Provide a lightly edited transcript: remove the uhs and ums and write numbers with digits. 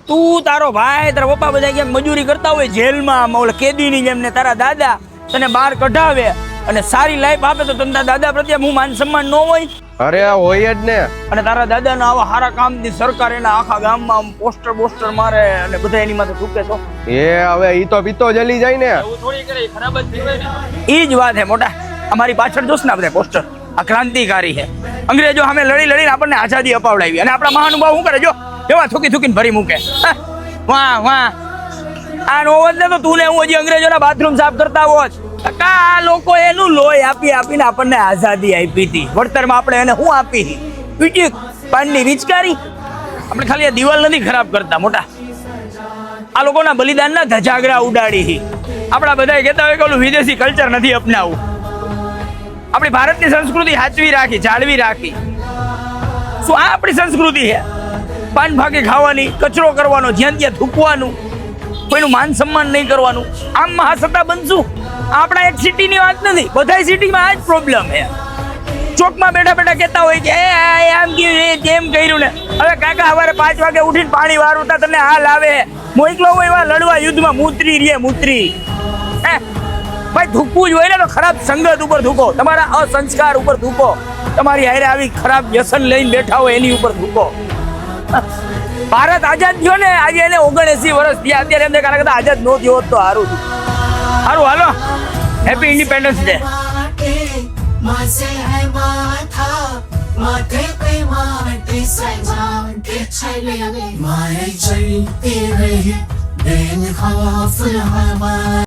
તું તારો ભાઈ તારા પપ્પા બધા ક્યાંક મજૂરી કરતા હોય જેલમાં ઓલા કેદીની જેમ ને તારા દાદા તને બહાર કઢાવે અને સારી લાઈફ આપે તો તને તારા દાદા પ્રત્યે હું માન સન્માન ન હોય? અરે આ હોય જ ને. અને તારા દાદાના આવા સારા કામથી સરકાર એના આખા ગામમાં પોસ્ટર મારે અને બધા એની માથે થૂકે તો હવે ઈ તો પીતો જલી જાય ને. ઈ જ વાત હે મોટા. અમારી પાછળ જોશ ને બધા પોસ્ટર, આ ક્રાંતિકારી છે. અંગ્રેજો સામે લડીને આપણને આઝાદી અપાવડાવી અને આપણા મહાનુભાવ શું કરે જો એવા થૂકીને ભરી મૂકે. વાહ વાહ. આ નો હોત ને તો તું ને હું હજી અંગ્રેજોના બાથરૂમ સાફ કરતા હોત. આ લોકો એનું લોહી આપીને આપણને આઝાદી આપી હતી. વળતરમાં આપણે એને શું આપી? બીજી પાનની રિચકારી. આપણે ખાલી આ દિવાલ નથી ખરાબ કરતા મોટા, આ લોકોના બલિદાનના ધજાગરા ઉડાડી. આપણા બધા કહેતા હોય કે ઓલું વિદેશી કલ્ચર નથી અપનાવવું. આપણી ભારતની સંસ્કૃતિ સાચવી રાખી, જાળવી રાખી. શું આ આપણી સંસ્કૃતિ છે? પાન ભાગે ખાવાની, કચરો કરવાનો, જ્યાં ત્યાં થૂકવાનું, કોઈનું માન સન્માન નહીં કરવાનું. આમ મહાસત્તા બનશું? આપણા એક સિટીની વાત નથી, બધા સિટીમાં આ જ પ્રોબ્લેમ છે. ચોકમાં બેઠા કહેતા હોય કે આમ કેમ તેમ કર્યું ને. હવે કાકા સવારે 5 વાગે ઉઠીને પાણી વાળતા તને હાલ આવે, મોકલો હોય એવા લડવા યુદ્ધમાં મૂત્રી. ભાઈ થૂકવું જ હોય ને તો ખરાબ સંગત ઉપર થૂકો, તમારા અસંસ્કાર ઉપર થૂકો, તમારી હારે આવી ખરાબ વ્યસન લઈને બેઠા હોય એની ઉપર થૂકો. ભારત આઝાદ થયો ને આજે એને 79 વર્ષ થયા. અત્યારે એમને કારણ કે આઝાદ નો થયો તો સારું હાલો. Happy independence day.